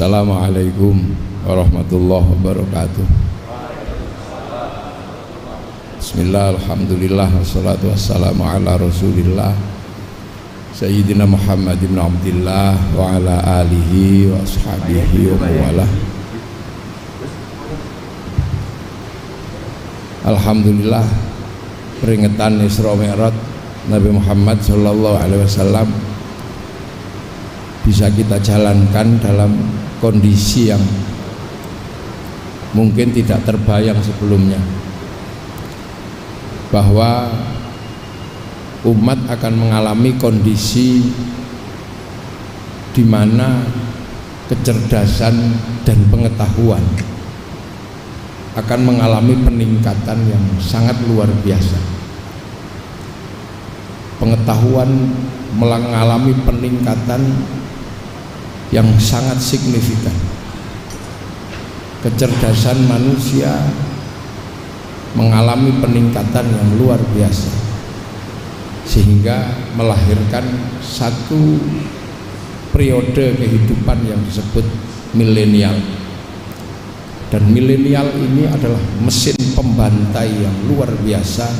Assalamualaikum warahmatullahi wabarakatuh. Bismillah, alhamdulillah, wassalatu wassalamu ala rasulillah Sayyidina Muhammad ibn Abdillah wa ala alihi wa ashabihi wa mawalah. Alhamdulillah, peringatan Isra Mi'raj Nabi Muhammad sallallahu alaihi wasallam bisa kita jalankan dalam kondisi yang mungkin tidak terbayang sebelumnya, bahwa umat akan mengalami kondisi di mana kecerdasan dan pengetahuan akan mengalami peningkatan yang sangat luar biasa. Pengetahuan mengalami peningkatan yang sangat signifikan. Kecerdasan manusia mengalami peningkatan yang luar biasa, sehingga melahirkan satu periode kehidupan yang disebut milenial. Dan milenial ini adalah mesin pembantai yang luar biasa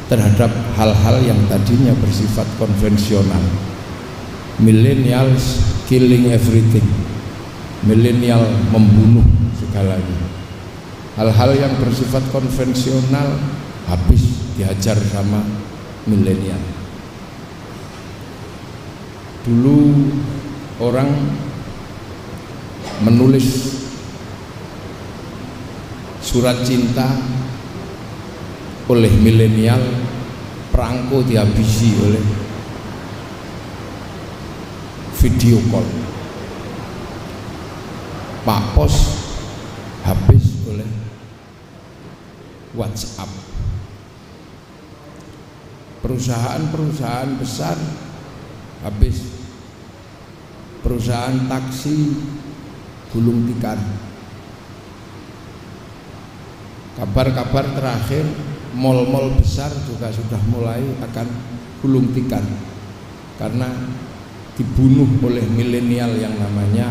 terhadap hal-hal yang tadinya bersifat konvensional. Millennials killing everything. Milenial membunuh segalanya. Hal-hal yang bersifat konvensional habis dihajar sama milenial. Dulu orang menulis surat cinta oleh milenial, perangko dihabisi oleh video call. Pak Pos habis oleh WhatsApp. Perusahaan-perusahaan besar habis. Perusahaan taksi gulung tikar. Kabar-kabar terakhir, mal-mal besar juga sudah mulai akan gulung tikar karena dibunuh oleh milenial yang namanya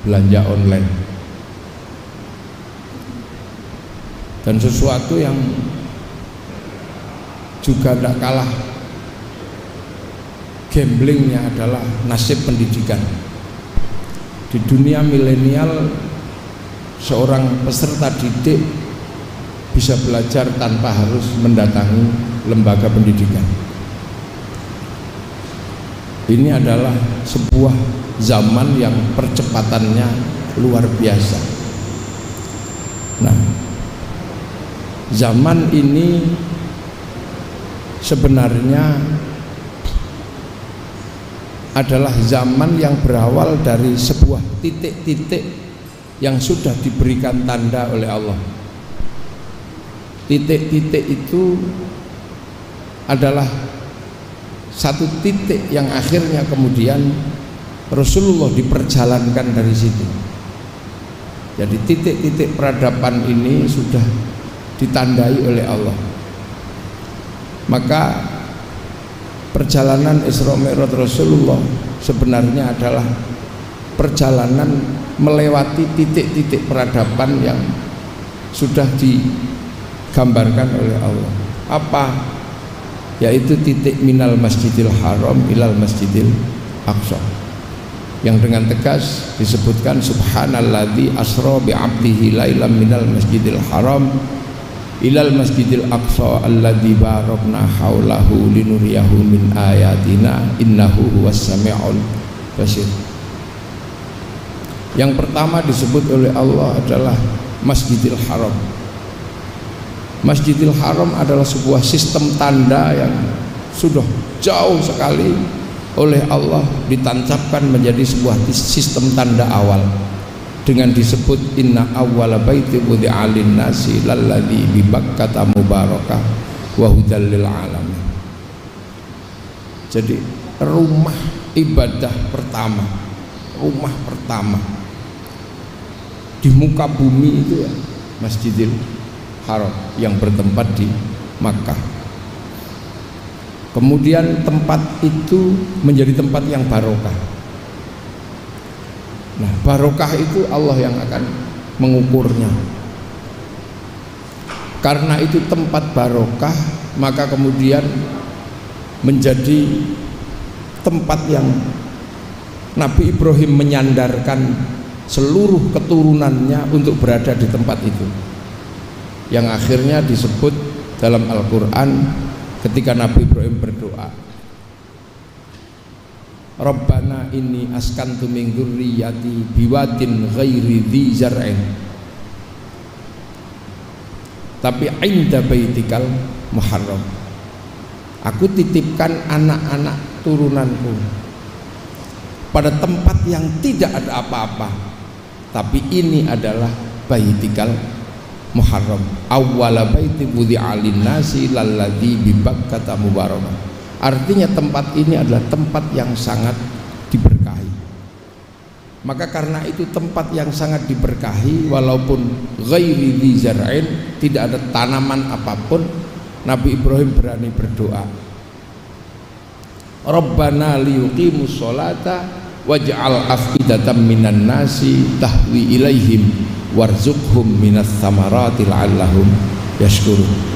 belanja online. Dan sesuatu yang juga tidak kalah gamblingnya adalah nasib pendidikan. Di dunia milenial, seorang peserta didik bisa belajar tanpa harus mendatangi lembaga pendidikan. Ini adalah sebuah zaman yang percepatannya luar biasa. Nah, zaman ini sebenarnya adalah zaman yang berawal dari sebuah titik-titik yang sudah diberikan tanda oleh Allah. Titik-titik itu adalah satu titik yang akhirnya kemudian Rasulullah diperjalankan dari situ. Jadi titik-titik peradaban ini sudah ditandai oleh Allah. Maka perjalanan Isra Mi'raj Rasulullah sebenarnya adalah perjalanan melewati titik-titik peradaban yang sudah digambarkan oleh Allah. Apa? Yaitu titik minal masjidil haram ilal masjidil aqsa, yang dengan tegas disebutkan subhanalladzi asra bi 'abdihi lailan minal masjidil haram ilal masjidil aqsa alladzi barakna haulahu linuriyahu min ayatina innahu huwas sami'ul basir. Yang pertama disebut oleh Allah adalah Masjidil Haram. Masjidil Haram adalah sebuah sistem tanda yang sudah jauh sekali oleh Allah ditancapkan menjadi sebuah sistem tanda awal dengan disebut inna awwala baiti wudi'a lin-nasi lalladzi bi Bakkata mubarakah wa hudal lil alamin. Jadi rumah ibadah pertama, rumah pertama di muka bumi itu ya Masjidil Haram yang bertempat di Makkah. Kemudian tempat itu menjadi tempat yang barokah. Nah, barokah itu Allah yang akan mengukurnya. Karena itu tempat barokah, maka kemudian menjadi tempat yang Nabi Ibrahim menyandarkan seluruh keturunannya untuk berada di tempat itu, yang akhirnya disebut dalam Al-Quran ketika Nabi Ibrahim berdoa, Rabbana inni askantu min dzurriyyati biwadin ghairi dzi zar'in, tapi inda baitikal muharram, aku titipkan anak-anak turunanku pada tempat yang tidak ada apa-apa, tapi ini adalah baitikal muharram, awwala baiti wudi'a lin-nasi lalladzi bi Bakkata mubarakan. Artinya tempat ini adalah tempat yang sangat diberkahi. Maka karena itu tempat yang sangat diberkahi, walaupun ghairi dzi zar'in, tidak ada tanaman apapun, Nabi Ibrahim berani berdoa, Rabbana liyuqimus sholata waj'al afidatan minan nasi tahwi ilaihim warzuqhum minas tsamarati la'allahum yashkurun.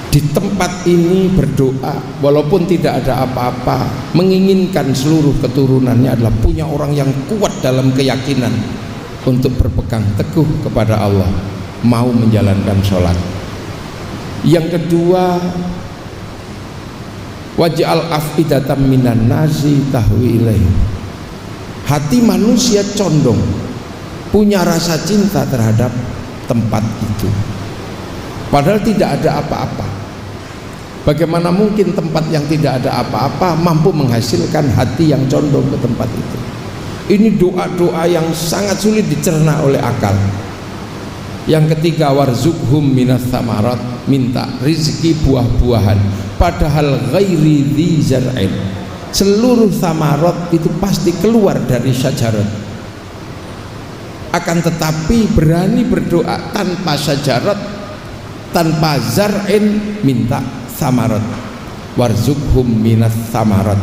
Di tempat ini berdoa walaupun tidak ada apa-apa, menginginkan seluruh keturunannya adalah punya orang yang kuat dalam keyakinan untuk berpegang teguh kepada Allah, mau menjalankan sholat. Yang kedua, waj'al afidatan minan nasi tahwi ilaihim, hati manusia condong, punya rasa cinta terhadap tempat itu, padahal tidak ada apa-apa. Bagaimana mungkin tempat yang tidak ada apa-apa mampu menghasilkan hati yang condong ke tempat itu? Ini doa-doa yang sangat sulit dicerna oleh akal. Yang ketiga, warzuqhum minas tsamarat, minta rizki buah-buahan, padahal ghairi dzi zar'in, seluruh tsamarat itu pasti keluar dari syajarat. Akan tetapi berani berdoa tanpa syajarat, tanpa zar'in, minta tsamarat, warzuqhum minas tsamarat.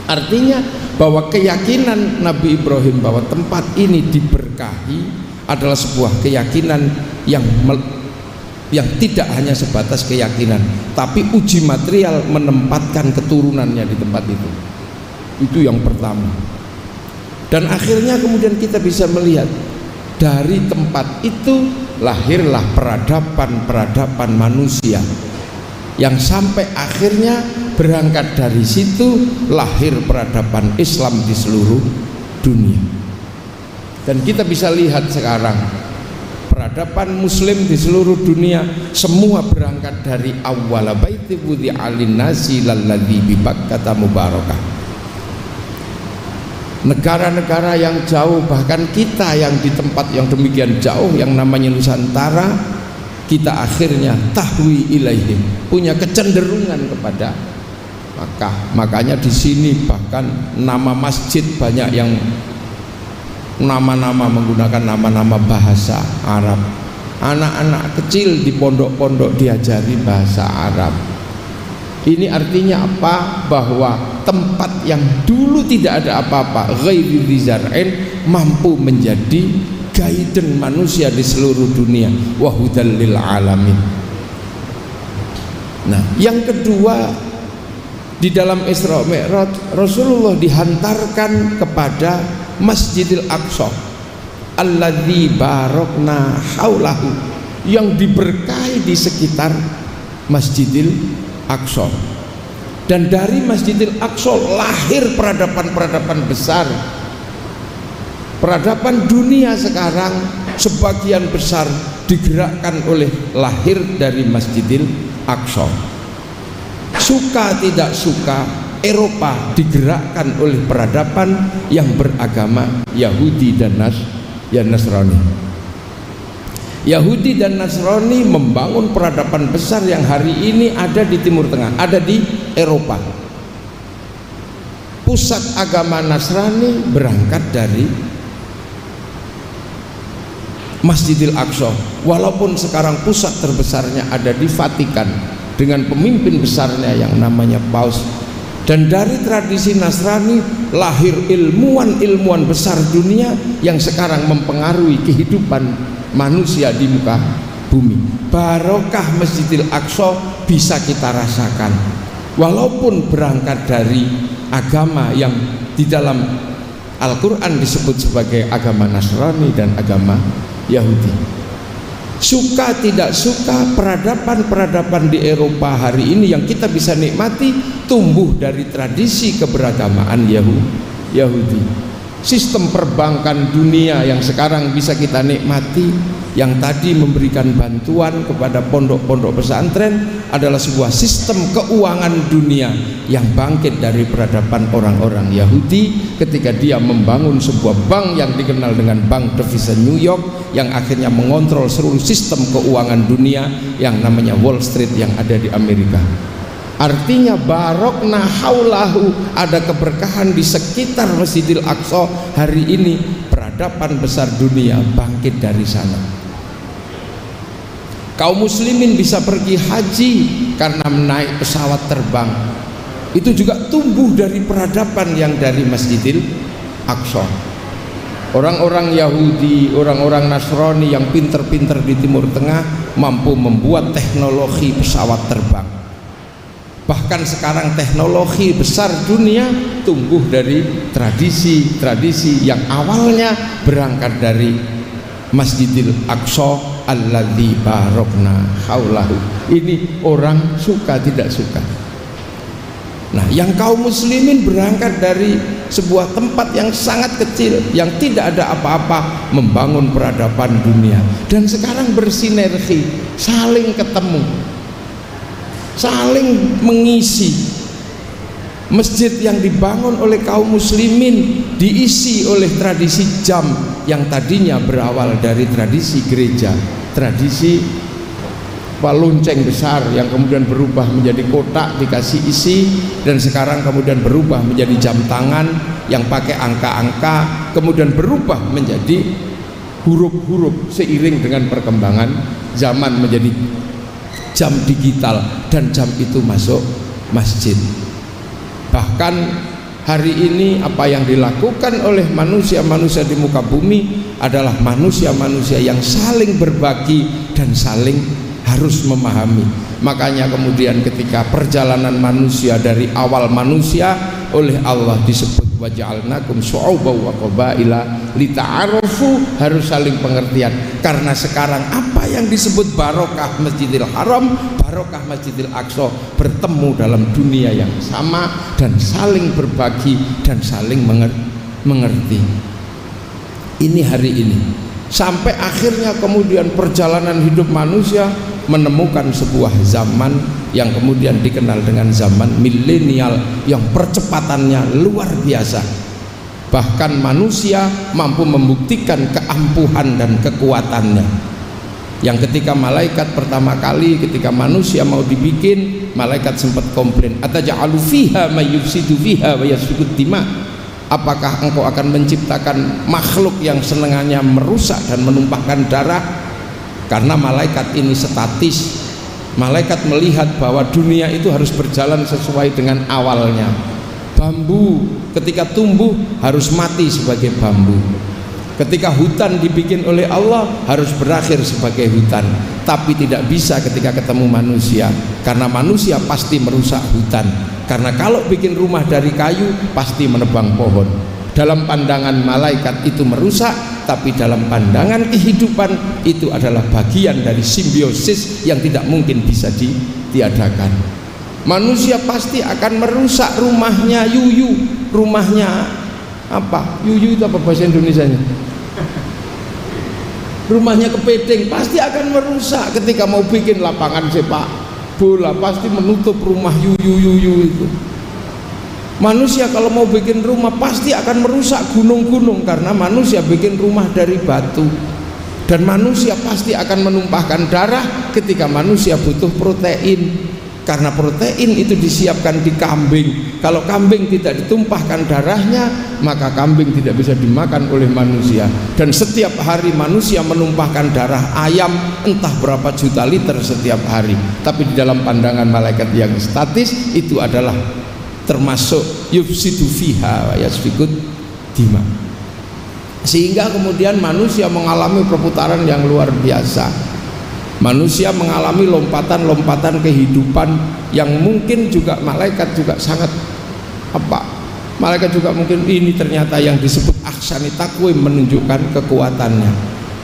Artinya bahwa keyakinan Nabi Ibrahim bahwa tempat ini diberkahi adalah sebuah keyakinan yang tidak hanya sebatas keyakinan, tapi uji material menempatkan keturunannya di tempat itu. Itu yang pertama. Dan akhirnya kemudian kita bisa melihat dari tempat itu lahirlah peradaban manusia, yang sampai akhirnya berangkat dari situ lahir peradaban Islam di seluruh dunia. Dan kita bisa lihat sekarang peradaban muslim di seluruh dunia semua berangkat dari awwala baiti wudi'a lin-nasi lalladzi bi Bakkata mubarakah. Negara-negara yang jauh, bahkan kita yang di tempat yang demikian jauh yang namanya Nusantara, kita akhirnya tahwi ilaihim, punya kecenderungan kepada Makkah. Makanya di sini bahkan nama masjid banyak yang nama-nama menggunakan nama-nama bahasa Arab. Anak-anak kecil di pondok-pondok diajari bahasa Arab. Ini artinya apa? Bahwa tempat yang dulu tidak ada apa-apa, ghairi dzi zar'in, mampu menjadi guidance manusia di seluruh dunia, wa hudal lil alamin. Nah, yang kedua, di dalam Isra Mi'raj Rasulullah dihantarkan kepada Masjidil Aqsa alladzi barakna haulahu, yang diberkahi di sekitar Masjidil Aqsa. Dan dari Masjidil Aqsa lahir peradaban-peradaban besar. Peradaban dunia sekarang sebagian besar digerakkan oleh lahir dari Masjidil Aqsa. Suka tidak suka, Eropa digerakkan oleh peradaban yang beragama Yahudi dan Nasrani. Yahudi dan Nasrani membangun peradaban besar yang hari ini ada di Timur Tengah, ada di Eropa. Pusat agama Nasrani berangkat dari Masjidil Aqsa, walaupun sekarang pusat terbesarnya ada di Vatikan dengan pemimpin besarnya yang namanya Paus Dan dari tradisi Nasrani lahir ilmuwan-ilmuwan besar dunia yang sekarang mempengaruhi kehidupan manusia di muka bumi. Barokah Masjidil Aqsa bisa kita rasakan walaupun berangkat dari agama yang di dalam Al-Quran disebut sebagai agama Nasrani dan agama Yahudi. Suka tidak suka, peradaban-peradaban di Eropa hari ini yang kita bisa nikmati tumbuh dari tradisi keberagamaan Yahudi. Sistem perbankan dunia yang sekarang bisa kita nikmati, yang tadi memberikan bantuan kepada pondok-pondok pesantren, adalah sebuah sistem keuangan dunia yang bangkit dari peradaban orang-orang Yahudi ketika dia membangun sebuah bank yang dikenal dengan Bank Devisa New York, yang akhirnya mengontrol seluruh sistem keuangan dunia yang namanya Wall Street yang ada di Amerika. Artinya barokna haulahu, ada keberkahan di sekitar Masjidil Aqsa hari ini. Peradaban besar dunia bangkit dari sana. Kaum muslimin bisa pergi haji karena menaik pesawat terbang. Itu juga tumbuh dari peradaban yang dari Masjidil Aqsa. Orang-orang Yahudi, orang-orang Nasrani yang pinter-pinter di Timur Tengah mampu membuat teknologi pesawat terbang. Bahkan sekarang teknologi besar dunia tumbuh dari tradisi-tradisi yang awalnya berangkat dari Masjidil Aqsa alladzi barokna haulahu. Ini orang suka tidak suka. Nah, yang kaum muslimin berangkat dari sebuah tempat yang sangat kecil, yang tidak ada apa-apa, membangun peradaban dunia, dan sekarang bersinergi, saling ketemu, saling mengisi. Masjid yang dibangun oleh kaum muslimin diisi oleh tradisi jam yang tadinya berawal dari tradisi gereja, tradisi lonceng besar yang kemudian berubah menjadi kotak dikasih isi, dan sekarang kemudian berubah menjadi jam tangan yang pakai angka-angka, kemudian berubah menjadi huruf-huruf seiring dengan perkembangan zaman menjadi jam digital, dan jam itu masuk masjid. Bahkan hari ini apa yang dilakukan oleh manusia-manusia di muka bumi adalah manusia-manusia yang saling berbagi dan saling harus memahami. Makanya kemudian ketika perjalanan manusia dari awal manusia oleh Allah disebut waja'alnakum syu'uban wa qabaila lita'arufu, harus saling pengertian. Karena sekarang apa yang disebut barokah Masjidil Haram, barokah Masjidil Aqsa bertemu dalam dunia yang sama dan saling berbagi dan saling mengerti. Ini hari ini sampai akhirnya kemudian perjalanan hidup manusia menemukan sebuah zaman yang kemudian dikenal dengan zaman milenial yang percepatannya luar biasa. Bahkan manusia mampu membuktikan keampuhan dan kekuatannya, yang ketika malaikat pertama kali ketika manusia mau dibikin, malaikat sempat komplain, ataj'alu fiha may yufsidu fiha wa yasfikud dima, apakah engkau akan menciptakan makhluk yang senangannya merusak dan menumpahkan darah? Karena malaikat ini statis, malaikat melihat bahwa dunia itu harus berjalan sesuai dengan awalnya. Bambu ketika tumbuh harus mati sebagai bambu. Ketika hutan dibikin oleh Allah harus berakhir sebagai hutan. Tapi tidak bisa ketika ketemu manusia, karena manusia pasti merusak hutan. Karena kalau bikin rumah dari kayu pasti menebang pohon. Dalam pandangan malaikat itu merusak, tapi dalam pandangan kehidupan itu adalah bagian dari simbiosis yang tidak mungkin bisa ditiadakan. Manusia pasti akan merusak rumahnya yuyu, rumahnya apa? Yuyu itu apa bahasa Indonesianya? Rumahnya kepiting pasti akan merusak ketika mau bikin lapangan sepak bola, pasti menutup rumah yuyu itu. Manusia kalau mau bikin rumah pasti akan merusak gunung-gunung, karena manusia bikin rumah dari batu. Dan manusia pasti akan menumpahkan darah ketika manusia butuh protein, karena protein itu disiapkan di kambing. Kalau kambing tidak ditumpahkan darahnya, maka kambing tidak bisa dimakan oleh manusia. Dan setiap hari manusia menumpahkan darah ayam entah berapa juta liter setiap hari. Tapi di dalam pandangan malaikat yang statis itu adalah termasuk yufsidu fiha wa yasfikut dima. Sehingga kemudian manusia mengalami perputaran yang luar biasa. Manusia mengalami lompatan-lompatan kehidupan yang mungkin juga malaikat juga sangat malaikat juga mungkin ini ternyata yang disebut ahsani taqwim menunjukkan kekuatannya.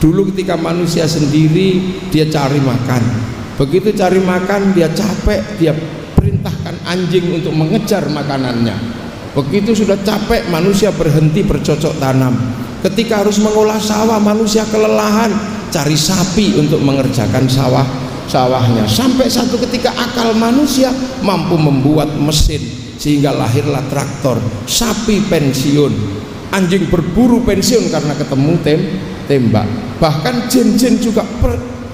Dulu ketika manusia sendiri dia cari makan, begitu cari makan dia capek, dia perintahkan anjing untuk mengejar makanannya. Begitu sudah capek manusia berhenti bercocok tanam. Ketika harus mengolah sawah manusia kelelahan, cari sapi untuk mengerjakan sawahnya. Sampai satu ketika akal manusia mampu membuat mesin sehingga lahirlah traktor. Sapi pensiun, anjing berburu pensiun karena ketemu tembak. Bahkan jin-jin juga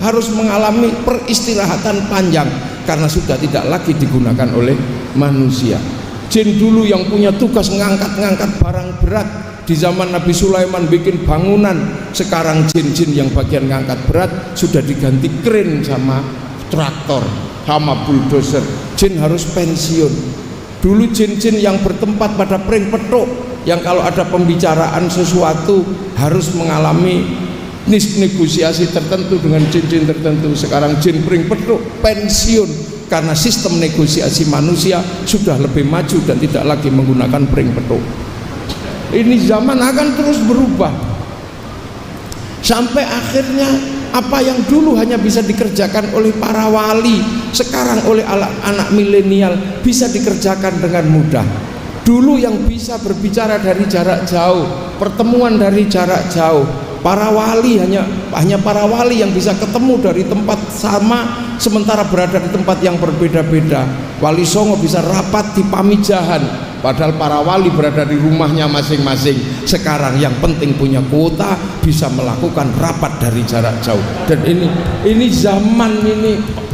harus mengalami peristirahatan panjang karena sudah tidak lagi digunakan oleh manusia. Jin dulu yang punya tugas ngangkat-ngangkat barang berat, di zaman Nabi Sulaiman bikin bangunan, sekarang jin-jin yang bagian ngangkat berat sudah diganti kren sama traktor sama bulldozer. Jin harus pensiun. Dulu jin-jin yang bertempat pada pring petuk, yang kalau ada pembicaraan sesuatu harus mengalami negosiasi tertentu dengan jin-jin tertentu. Sekarang jin pring petuk pensiun karena sistem negosiasi manusia sudah lebih maju dan tidak lagi menggunakan pring petuk. Ini zaman akan terus berubah sampai akhirnya apa yang dulu hanya bisa dikerjakan oleh para wali, sekarang oleh anak milenial bisa dikerjakan dengan mudah. Dulu yang bisa berbicara dari jarak jauh, pertemuan dari jarak jauh, para wali hanya para wali yang bisa ketemu dari tempat sama sementara berada di tempat yang berbeda-beda. Wali Songo bisa rapat di Pamijahan padahal para wali berada di rumahnya masing-masing. Sekarang yang penting punya kuota, bisa melakukan rapat dari jarak jauh. Dan ini zaman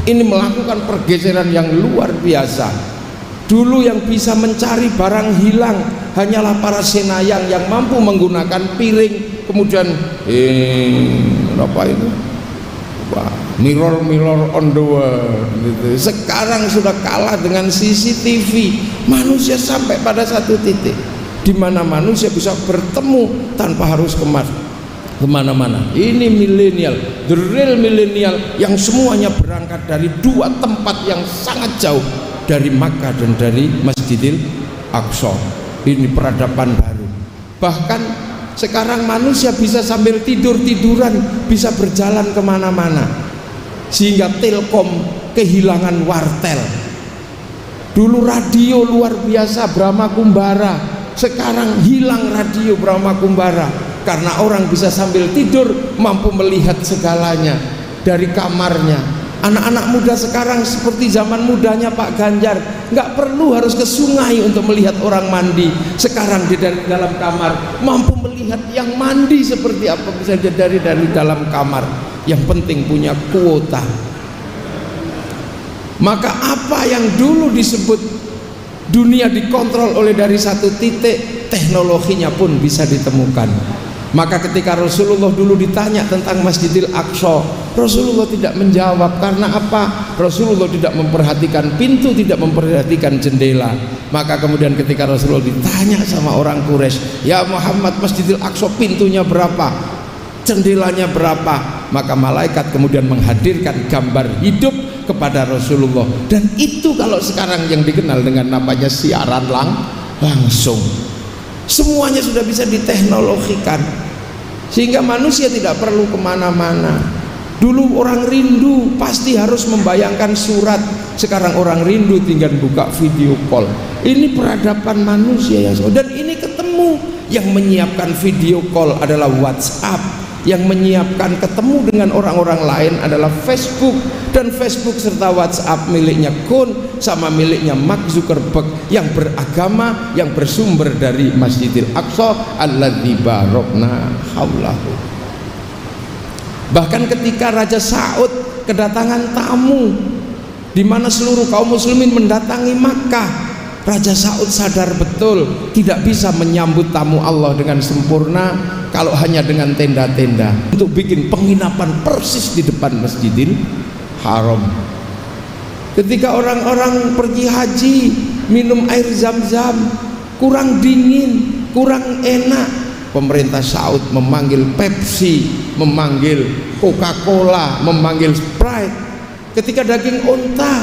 ini melakukan pergeseran yang luar biasa. Dulu yang bisa mencari barang hilang hanyalah para senayang yang mampu menggunakan piring, kemudian apa itu? Mirror on the wall gitu. Sekarang sudah kalah dengan CCTV. Manusia sampai pada satu titik di mana manusia bisa bertemu tanpa harus kemana-mana. Ini milenial, the real milenial yang semuanya berangkat dari dua tempat yang sangat jauh, dari Makkah dan dari Masjidil Aqsa. Ini peradaban baru. Bahkan sekarang manusia bisa sambil tiduran bisa berjalan kemana-mana. Sehingga Telkom kehilangan wartel. Dulu radio luar biasa Brahma Kumbara, sekarang hilang radio Brahma Kumbara karena orang bisa sambil tidur mampu melihat segalanya dari kamarnya. Anak-anak muda sekarang seperti zaman mudanya Pak Ganjar, nggak perlu harus ke sungai untuk melihat orang mandi. Sekarang di dalam kamar mampu melihat yang mandi seperti apa, bisa dari dalam kamar. Yang penting punya kuota. Maka apa yang dulu disebut dunia dikontrol oleh dari satu titik, teknologinya pun bisa ditemukan. Maka ketika Rasulullah dulu ditanya tentang Masjidil Aqsa, Rasulullah tidak menjawab. Karena apa? Rasulullah tidak memperhatikan pintu, tidak memperhatikan jendela. Maka kemudian ketika Rasulullah ditanya sama orang Quraisy, "Ya Muhammad, Masjidil Aqsa pintunya berapa? Jendelanya berapa?" Maka malaikat kemudian menghadirkan gambar hidup kepada Rasulullah. Dan itu kalau sekarang yang dikenal dengan namanya siaran langsung. Semuanya sudah bisa diteknologikan sehingga manusia tidak perlu kemana-mana. Dulu orang rindu pasti harus membayangkan surat, sekarang orang rindu tinggal buka video call. Ini peradaban manusia ya. Dan ini ketemu. Yang menyiapkan video call adalah WhatsApp, yang menyiapkan ketemu dengan orang-orang lain adalah Facebook. Dan Facebook serta WhatsApp miliknya Kun sama miliknya Mark Zuckerberg yang beragama, yang bersumber dari Masjidil Aqsa alladzi barokna haulahu. Bahkan ketika Raja Saud kedatangan tamu di mana seluruh kaum muslimin mendatangi Makkah, Raja Saud sadar betul tidak bisa menyambut tamu Allah dengan sempurna kalau hanya dengan tenda-tenda, untuk bikin penginapan persis di depan Masjidil Haram. Ketika orang-orang pergi haji minum air zam-zam, kurang dingin, kurang enak. Pemerintah Saud memanggil Pepsi, memanggil Coca-Cola, memanggil Sprite. Ketika daging onta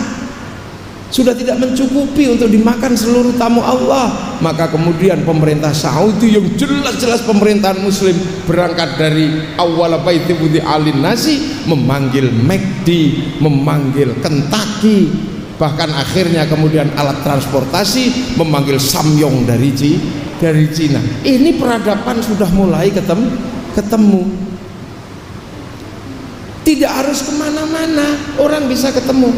sudah tidak mencukupi untuk dimakan seluruh tamu Allah, maka kemudian pemerintah Saudi yang jelas-jelas pemerintahan muslim berangkat dari awal baiti budi alin nasi, memanggil McD, memanggil Kentucky, bahkan akhirnya kemudian alat transportasi memanggil Samyong dari Cina. Ini peradaban sudah mulai ketemu. Tidak harus kemana-mana, orang bisa ketemu.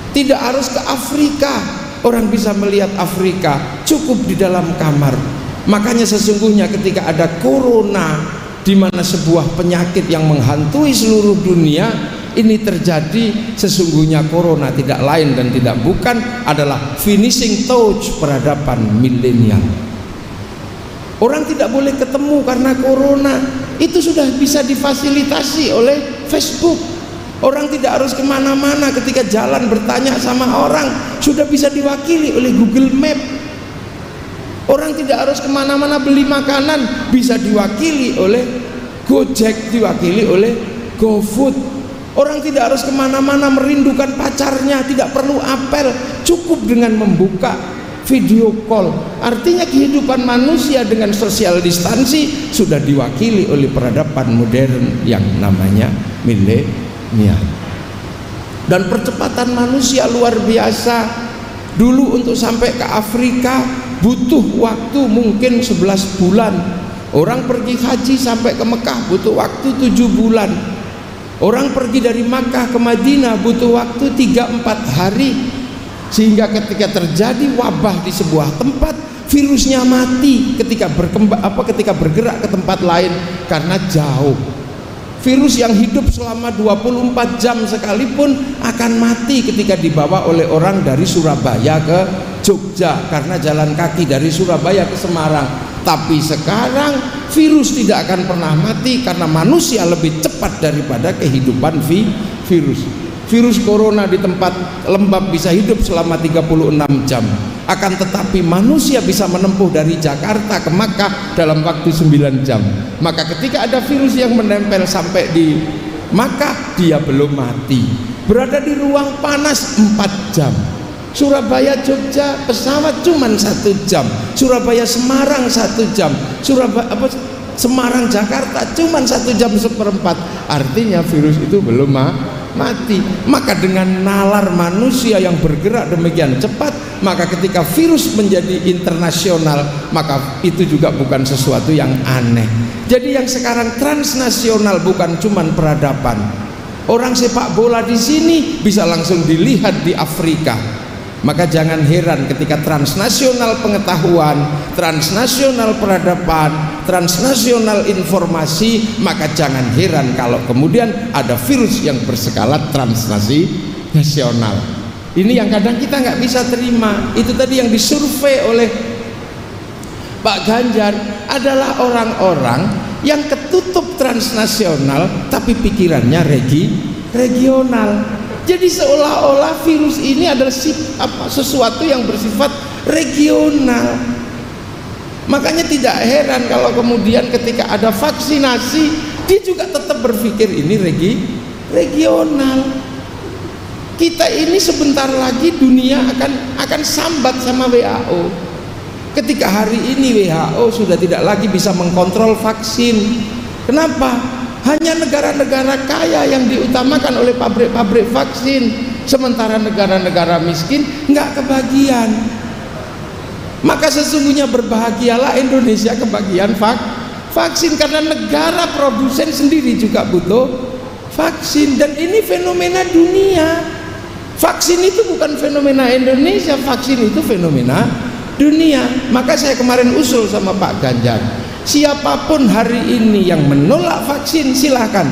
Tidak harus ke Afrika, orang bisa melihat Afrika, cukup di dalam kamar. Makanya sesungguhnya ketika ada corona, di mana sebuah penyakit yang menghantui seluruh dunia ini terjadi, sesungguhnya corona tidak lain dan tidak bukan adalah finishing touch peradaban milenial. Orang tidak boleh ketemu karena corona, itu sudah bisa difasilitasi oleh Facebook. Orang tidak harus kemana-mana, ketika jalan bertanya sama orang sudah bisa diwakili oleh Google Map. Orang tidak harus kemana-mana beli makanan, bisa diwakili oleh Gojek, diwakili oleh GoFood. Orang tidak harus kemana-mana merindukan pacarnya, tidak perlu apel, cukup dengan membuka video call. Artinya kehidupan manusia dengan social distansi sudah diwakili oleh peradaban modern yang namanya milenial. Dan percepatan manusia luar biasa. Dulu untuk sampai ke Afrika butuh waktu mungkin 11 bulan. Orang pergi haji sampai ke Mekah butuh waktu 7 bulan. Orang pergi dari Makkah ke Madinah butuh waktu 3-4 hari. Sehingga ketika terjadi wabah di sebuah tempat, virusnya mati ketika bergerak ke tempat lain karena jauh. Virus yang hidup selama 24 jam sekalipun akan mati ketika dibawa oleh orang dari Surabaya ke Jogja, karena jalan kaki dari Surabaya ke Semarang. Tapi sekarang virus tidak akan pernah mati karena manusia lebih cepat daripada kehidupan virus. Virus corona di tempat lembab bisa hidup selama 36 jam. Akan tetapi manusia bisa menempuh dari Jakarta ke Makkah dalam waktu 9 jam. Maka ketika ada virus yang menempel sampai di Makkah, dia belum mati. Berada di ruang panas 4 jam. Surabaya Jogja pesawat cuma 1 jam. Surabaya Semarang 1 jam. Semarang Jakarta cuma 1 jam seperempat. Artinya virus itu belum mati. Maka dengan nalar manusia yang bergerak demikian cepat, maka ketika virus menjadi internasional, maka itu juga bukan sesuatu yang aneh. Jadi yang sekarang transnasional bukan cuman peradaban. Orang sepak bola di sini bisa langsung dilihat di Afrika. Maka jangan heran ketika transnasional pengetahuan, transnasional peradaban, transnasional informasi, maka jangan heran kalau kemudian ada virus yang berskala transnasional. Ini yang kadang kita nggak bisa terima. Itu tadi yang disurvei oleh Pak Ganjar adalah orang-orang yang ketutup transnasional tapi pikirannya regional. Jadi seolah-olah virus ini adalah sesuatu yang bersifat regional. Makanya tidak heran kalau kemudian ketika ada vaksinasi, dia juga tetap berpikir ini regional. Kita ini sebentar lagi dunia akan sambat sama WHO. Ketika hari ini WHO sudah tidak lagi bisa mengkontrol vaksin. Kenapa? Hanya negara-negara kaya yang diutamakan oleh pabrik-pabrik vaksin, sementara negara-negara miskin nggak kebagian. Maka sesungguhnya berbahagialah Indonesia kebagian vaksin, karena negara produsen sendiri juga butuh vaksin. Dan ini fenomena dunia. Vaksin itu bukan fenomena Indonesia, vaksin itu fenomena dunia. Maka saya kemarin usul sama Pak Ganjar, siapapun hari ini yang menolak vaksin silahkan,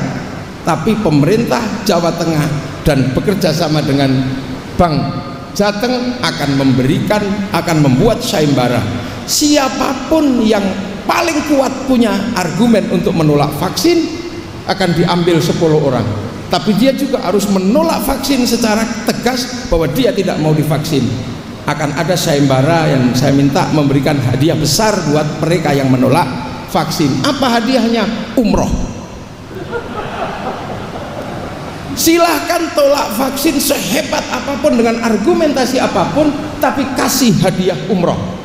tapi pemerintah Jawa Tengah dan bekerja sama dengan Bank Jateng akan membuat sayembara. Siapapun yang paling kuat punya argumen untuk menolak vaksin akan diambil 10 orang, tapi dia juga harus menolak vaksin secara tegas bahwa dia tidak mau divaksin. akan ada sayembara yang saya minta memberikan hadiah besar buat mereka yang menolak vaksin. Apa hadiahnya? Umroh. Silahkan tolak vaksin sehebat apapun dengan argumentasi apapun, tapi kasih hadiah umroh.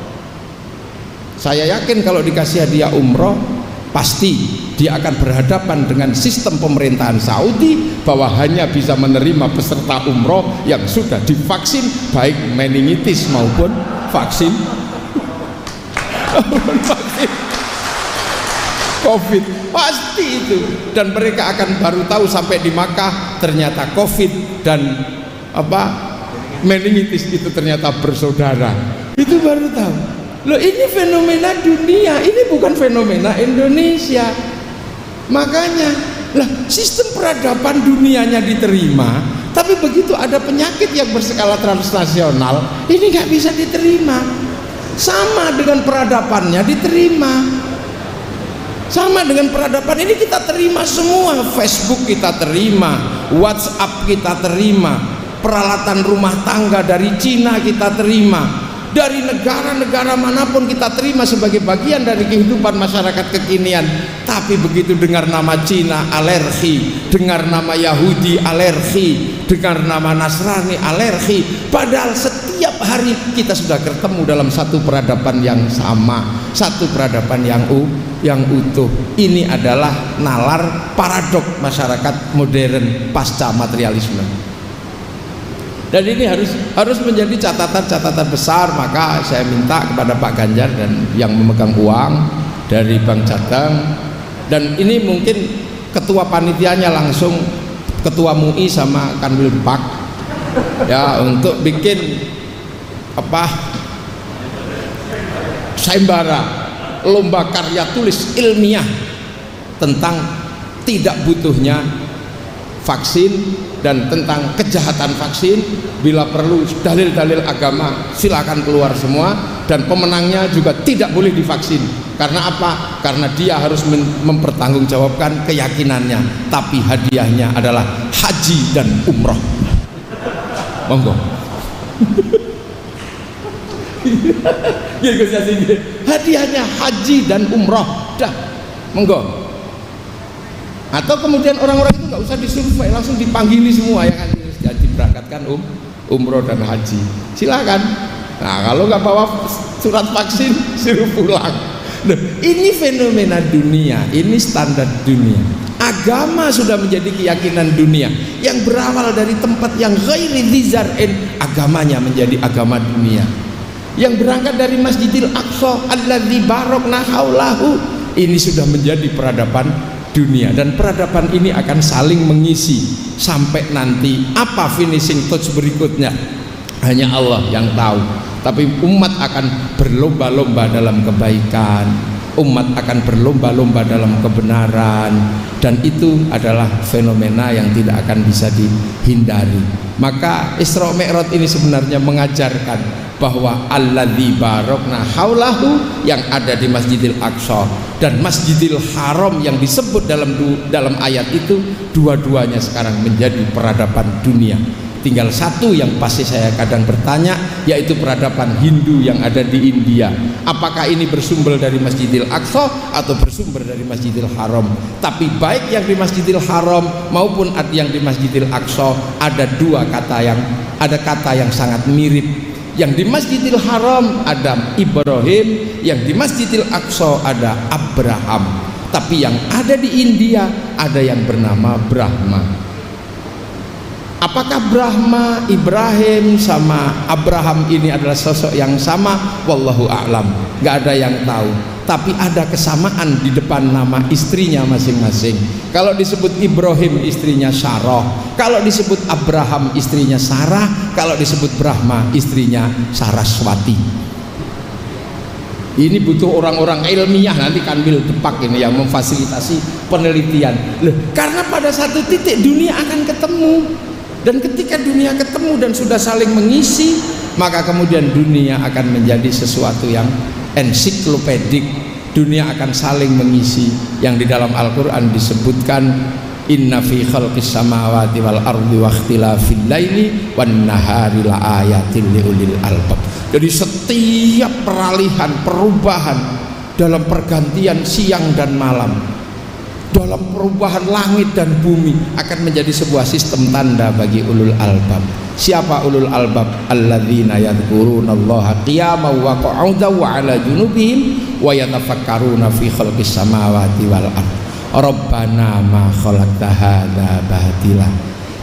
Saya yakin kalau dikasih hadiah umroh, pasti dia akan berhadapan dengan sistem pemerintahan Saudi bahwa hanya bisa menerima peserta umroh yang sudah divaksin, baik meningitis maupun vaksin COVID, pasti itu. Dan mereka akan baru tahu sampai di Makkah ternyata COVID dan meningitis itu ternyata bersaudara. Itu baru tahu. Loh, ini fenomena dunia, ini bukan fenomena Indonesia. Makanya lah, sistem peradaban dunianya diterima, tapi begitu ada penyakit yang berskala transnasional, ini nggak bisa diterima. Sama dengan peradabannya diterima. Sama dengan peradaban ini kita terima semua. Facebook kita terima, WhatsApp kita terima, peralatan rumah tangga dari Cina kita terima, dari negara-negara manapun kita terima sebagai bagian dari kehidupan masyarakat kekinian. Tapi begitu dengar nama Cina alergi, dengar nama Yahudi alergi, dengar nama Nasrani alergi. Padahal setiap hari kita sudah ketemu dalam satu peradaban yang sama, satu peradaban yang utuh. Ini adalah nalar paradok masyarakat modern pasca materialisme. Dan ini harus menjadi catatan-catatan besar. Maka saya minta kepada Pak Ganjar dan yang memegang uang dari Bank Jateng, dan ini mungkin ketua panitianya langsung ketua MUI sama Kanwil Pak ya, untuk bikin sayembara lomba karya tulis ilmiah tentang tidak butuhnya vaksin dan tentang kejahatan vaksin. Bila perlu dalil-dalil agama silakan keluar semua, dan pemenangnya juga tidak boleh divaksin. Karena apa? Karena dia harus mempertanggungjawabkan keyakinannya, tapi hadiahnya adalah haji dan umroh. Monggo. Hadiahnya haji dan umroh, dah, monggo. Atau kemudian orang-orang itu nggak usah disurvei, langsung dipanggili semua yang akan diberangkatkan umroh dan haji, silakan. Nah, kalau nggak bawa surat vaksin suruh pulang. Nah, ini fenomena dunia, ini standar dunia. Agama sudah menjadi keyakinan dunia yang berawal dari tempat yang ghairi dzar'in, agamanya menjadi agama dunia. Yang berangkat dari Masjidil Aqsa alladzi barakna haulahu, ini sudah menjadi peradaban dunia, dan peradaban ini akan saling mengisi sampai nanti apa finishing touch berikutnya hanya Allah yang tahu. Tapi umat akan berlomba-lomba dalam kebaikan, umat akan berlomba-lomba dalam kebenaran, dan itu adalah fenomena yang tidak akan bisa dihindari. Maka Isra Mi'raj ini sebenarnya mengajarkan bahwa alladzi barakna haulahu yang ada di Masjidil Aqsa dan Masjidil Haram yang disebut dalam ayat itu, dua-duanya sekarang menjadi peradaban dunia. Tinggal satu yang pasti saya kadang bertanya, yaitu peradaban Hindu yang ada di India. Apakah ini bersumber dari Masjidil Aqsa atau bersumber dari Masjidil Haram? Tapi baik yang di Masjidil Haram maupun yang di Masjidil Aqsa ada kata yang sangat mirip. Yang di Masjidil Haram ada Ibrahim, yang di Masjidil Aqsa ada Abraham. Tapi yang ada di India ada yang bernama Brahma. Apakah Brahma, Ibrahim sama Abraham ini adalah sosok yang sama? Wallahu a'lam, nggak ada yang tahu. Tapi ada kesamaan di depan nama istrinya masing-masing. Kalau disebut Ibrahim istrinya Sarah, kalau disebut Abraham istrinya Sarah, kalau disebut Brahma istrinya Saraswati. Ini butuh orang-orang ilmiah nanti Kanwil Depak ini yang memfasilitasi penelitian. Loh, karena pada satu titik dunia akan ketemu. Dan ketika dunia ketemu dan sudah saling mengisi, maka kemudian dunia akan menjadi sesuatu yang ensiklopedik. Dunia akan saling mengisi, yang di dalam Al-Quran disebutkan Inna fi khalqis samawati wal ardi wa ikhtilafil laili wan nahari la ayatil liulil albab. Jadi setiap peralihan, perubahan dalam pergantian siang dan malam, dalam perubahan langit dan bumi akan menjadi sebuah sistem tanda bagi ulul albab. Siapa ulul albab? Alladzina yadhkurunallaha qiyaman wa qu'udan wa 'ala junubihim wa yatafakkaruna fi khalqis samawati wal ardh. Rabbana ma khalaqta hadza batila.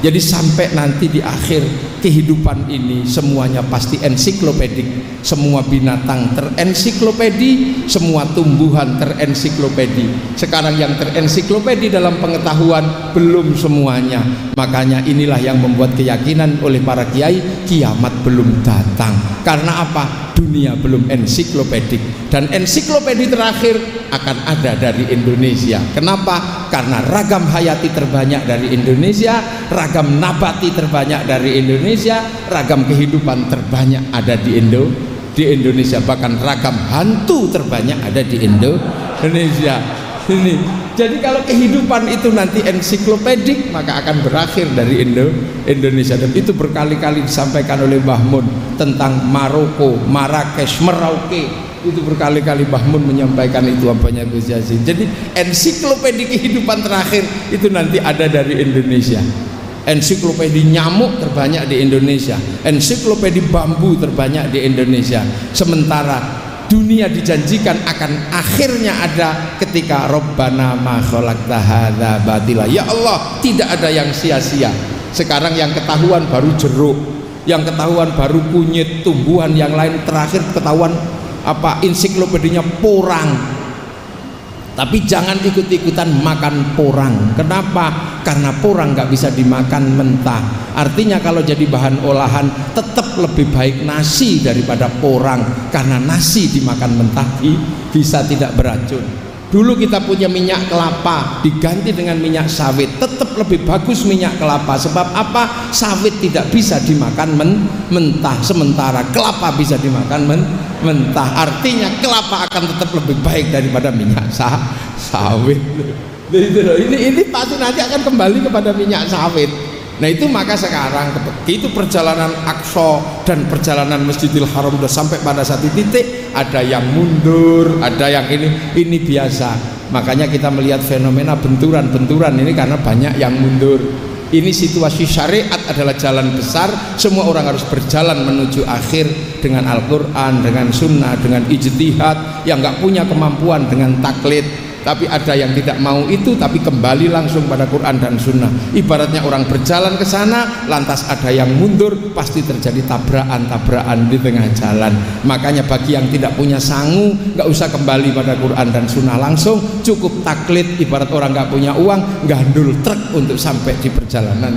Jadi sampai nanti di akhir kehidupan ini semuanya pasti ensiklopedik, semua binatang terensiklopedi, semua tumbuhan terensiklopedi. Sekarang yang terensiklopedi dalam pengetahuan belum semuanya. Makanya inilah yang membuat keyakinan oleh para kiai kiamat belum datang. Karena apa? Dunia belum ensiklopedik, dan ensiklopedi terakhir akan ada dari Indonesia. Kenapa? Karena ragam hayati terbanyak dari Indonesia, ragam nabati terbanyak dari Indonesia, ragam kehidupan terbanyak ada di Indonesia, bahkan ragam hantu terbanyak ada di Indonesia. Ini. Jadi kalau kehidupan itu nanti ensiklopedik, maka akan berakhir dari Indonesia. Dan itu berkali-kali disampaikan oleh Mbah Mun tentang Maroko, Marrakesh, Merauke. Itu berkali-kali Mbah Mun menyampaikan itu apanya Gus Yazid. Jadi ensiklopedik kehidupan terakhir itu nanti ada dari Indonesia. Ensiklopedi nyamuk terbanyak di Indonesia, ensiklopedi bambu terbanyak di Indonesia. Sementara dunia dijanjikan akan akhirnya ada ketika Rabbana ma khalaqta hadza batila. Ya Allah, tidak ada yang sia-sia. Sekarang yang ketahuan baru jeruk, yang ketahuan baru kunyit, tumbuhan yang lain terakhir ketahuan apa ensiklopedinya porang. Tapi jangan ikut-ikutan makan porang. Kenapa? Karena porang nggak bisa dimakan mentah. Artinya kalau jadi bahan olahan tetap lebih baik nasi daripada porang. Karena nasi dimakan mentah bisa tidak beracun. Dulu kita punya minyak kelapa diganti dengan minyak sawit, tetap lebih bagus minyak kelapa. Sebab apa? Sawit tidak bisa dimakan mentah, sementara kelapa bisa dimakan mentah. Artinya kelapa akan tetap lebih baik daripada minyak sawit. Ini pasti nanti akan kembali kepada minyak sawit. Nah itu maka sekarang itu perjalanan Aqsa dan perjalanan Masjidil Haram sudah sampai pada satu titik, ada yang mundur, ada yang ini biasa. Makanya kita melihat fenomena benturan-benturan ini karena banyak yang mundur. Ini situasi syariat adalah jalan besar, semua orang harus berjalan menuju akhir dengan Al-Quran, dengan sunnah, dengan ijtihad. Yang nggak punya kemampuan dengan taklid. Tapi ada yang tidak mau itu, tapi kembali langsung pada Quran dan Sunnah. Ibaratnya orang berjalan ke sana, lantas ada yang mundur, pasti terjadi tabrakan-tabrakan di tengah jalan. Makanya bagi yang tidak punya sangu, nggak usah kembali pada Quran dan Sunnah langsung, cukup taklid. Ibarat orang nggak punya uang, gandul truk untuk sampai di perjalanan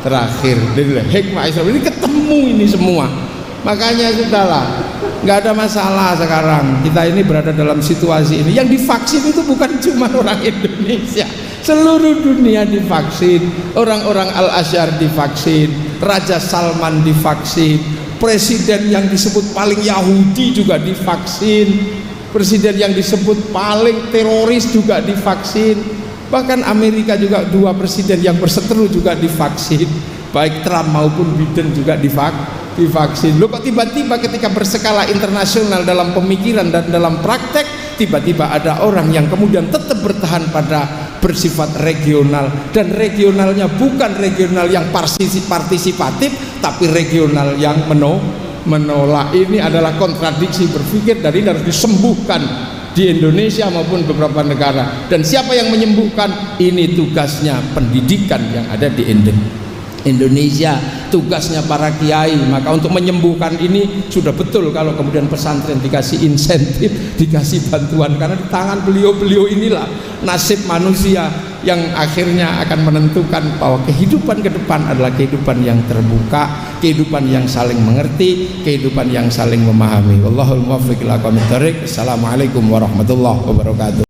terakhir. Jadi hikmah Islam ini ketemu ini semua. Makanya sudahlah, nggak ada masalah sekarang. Kita ini berada dalam situasi ini. Yang divaksin itu bukan cuma orang Indonesia, seluruh dunia divaksin. Orang-orang Al-Azhar divaksin, Raja Salman divaksin, presiden yang disebut paling Yahudi juga divaksin, presiden yang disebut paling teroris juga divaksin. Bahkan Amerika juga 2 presiden yang berseteru juga divaksin, baik Trump maupun Biden juga divaksin. Loh kok tiba-tiba ketika berskala internasional dalam pemikiran dan dalam praktek, tiba-tiba ada orang yang kemudian tetap bertahan pada bersifat regional, dan regionalnya bukan regional yang partisipatif, tapi regional yang menolak. Ini adalah kontradiksi berpikir dan ini harus disembuhkan di Indonesia maupun beberapa negara. Dan siapa yang menyembuhkan? Ini tugasnya pendidikan yang ada di Indonesia, tugasnya para kiai. Maka untuk menyembuhkan ini sudah betul kalau kemudian pesantren dikasih insentif, dikasih bantuan, karena di tangan beliau-beliau inilah nasib manusia yang akhirnya akan menentukan bahwa kehidupan ke depan adalah kehidupan yang terbuka, kehidupan yang saling mengerti, kehidupan yang saling memahami. Wallahul muwaffiq ila aqwamit thoriq. Assalamualaikum warahmatullahi wabarakatuh.